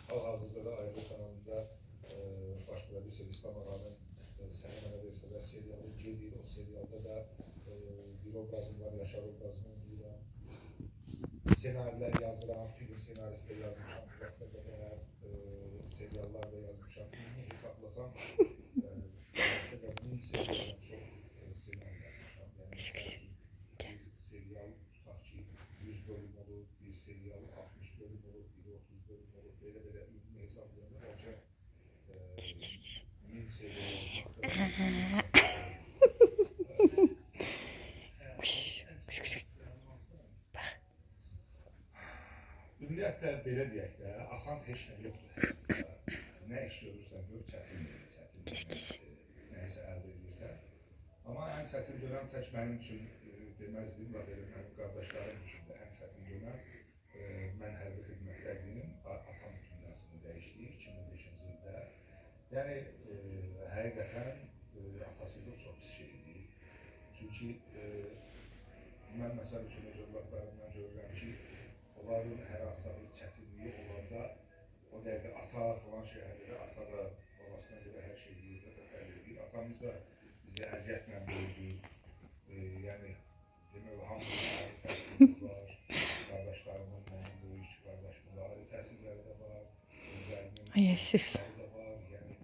Hal-hazırda da Ayrı kanalında baş prodüser İslam Ağa'nın Səni Mənə Verselər serialı gedir. O serialda da bir obrazım var, Yaşar obrazını oynayıram. Senariler yazıram, film senaristi yazmışam. Bu vaxta qədər seriallar da yazmışam. Filmi hesablasam belki de 1000 serialdan çok senari yazmışam. Yani bir serial tutaq ki 100 bölüm olur, bir serial 60 bölüm olur, biri 30 bölüm olur. Böyle ümumi hesaplarında belki 1000 serial yazmak da ümumiyyətlə belə deyək də, asan heç nə yoxdur. Nə iş görürsən gör, çətindir, nəysə əldə edirsən. Amma ən çətin dönəm tək mənim üçün deməzdim və belə mənim qardaşlarım üçün də ən çətin dönəm mən hərbi xidmətdəydim, atam dünyasını dəyişdi 2005-ci ildə. Yəni həqiqətən atasızlıq çox pis şeydir. Çünki mən məsəl üçün öz övladlarımdan görürəm ki, onların hər hansısa bir çətinliyi olanda o dəqiqə ata falan şəhərləri, ata da babasına görə hər şey deyir, təfəkkür edir. Atamız da bizi əziyyətlə böyüdür. Yəni demək hamımızın ayrı təhsilimiz var. Qardaşlarımın, mənim bu iki qardaşımın da ayrı təhsilləri də var. Özlərinin da var. Yəni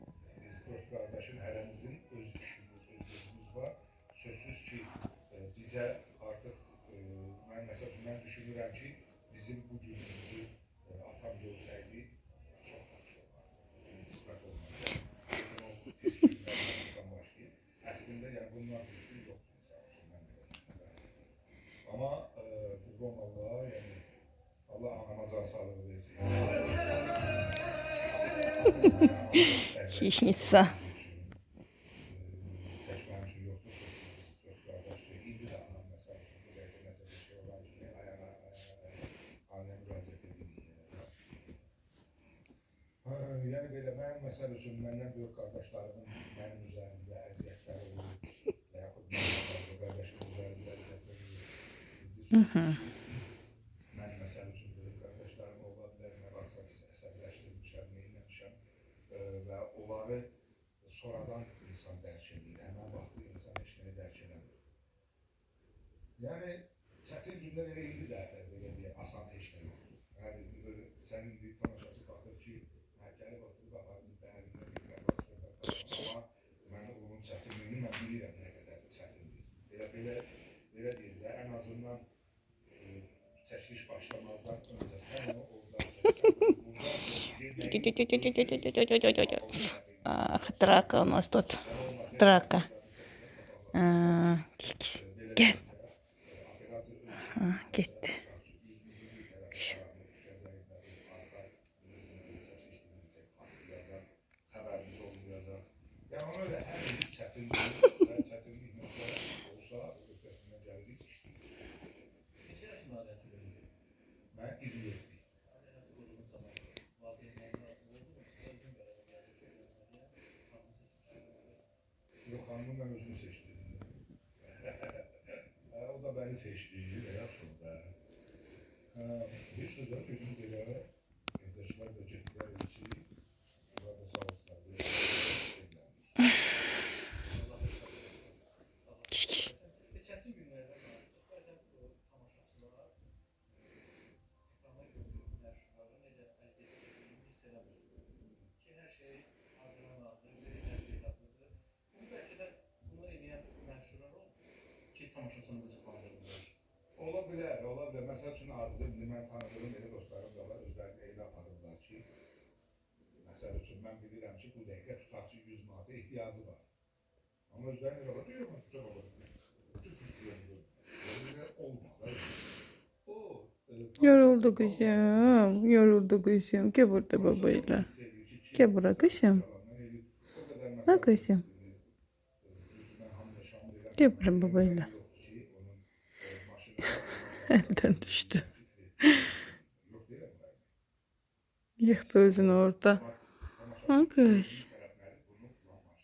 biz 4 qardaşın hərəmizin öz işimiz, öz gözümüz var. Sözsüz ki bizə artıq mən məsələn düşünürəm ki bizim bu günümüzü atam görsəydi çox yaxşı olardı. Nisbət olmadı. Bizim o pis günlərdən başlayıb. Əslində yəni bundan pis gün yoxdur insan üçün mən belə düşünürəm. Amma qurban Allah, yəni Allah anama can sağlığı versin. Şişnitsa. Yəni belə mənim məsəl üçün məndən böyük qardaşlarımın mənim üzərimdə əziyyətləri olur və yaxud mənim qardaşım üzərində əziyyətləri olur. Mən məsəl üçün böyük qardaşlarım ola bilər, nə varsa əsəbləşdirmişəm, neyləmişəm və onları sonradan insan dərk edir, həmən vaxtı insan heç nəyi dərk edəmir. Yəni çətin gündə elə indi də belə deyək, asan heç nə yoxdur. Yəni sən indi tamaşası baxır ki, gəlib oturub ağacı dərindən bir qədər söhbət qalsın, amma mən onun çətinliyini mən bilirəm nə qədər çətindir. Belə deyim də, ən azından çəkiliş başlamazdan öncə sən onu Ах, драка у нас тут. Драка. Gel. Gitti. Yəni ona görə hər bir iş çətinlik olsa, öhdəsindən gəlirik, işləyir. Neçə yaşında ailəti görüyor? Mən 27. Ailəti qurduğunuz zaman valideynlərin arasında oldu mu? Özün beraber gəldi ki, yox, hanımı mən özümü seçdim. O da beni seçdi, yaxşı oldu da. Heç də dedim belə, evdəkilər də getdilər içi, onlar da sağ olsunlar. Çətin günlərdə danışdıq. Bəzən tamaşaçılar ekranda gördüyü məşhurları necə əziyyət çəkdiyini hiss eləmir. Ki, hər şey hazırdan hazır, hər şey hazırdır. Bu bəlkə də bunu eləyən məşhurlar oldu ki, tamaşaçını da çapandırırlar. Ola bilər. Məsəl üçün Azizimdir, mən tanıdığım elə dostlarım da var, özlərini elə aparırlar ki, məsəl üçün mən bilirəm ki, bu dəqiqə tutaq ki, 100 manata ehtiyacı var. Amma özlərini elə var, deyirəm, güzel olur. Yoruldu kızım. Yoruldu kızım. Gel burada babayla. Gel buraya kızım. Bak kızım. Gel buraya babayla. Elden düştü. Yıktı özünü orada. Akış.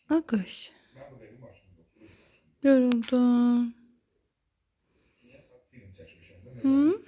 Akış. Yoruldum. Hı?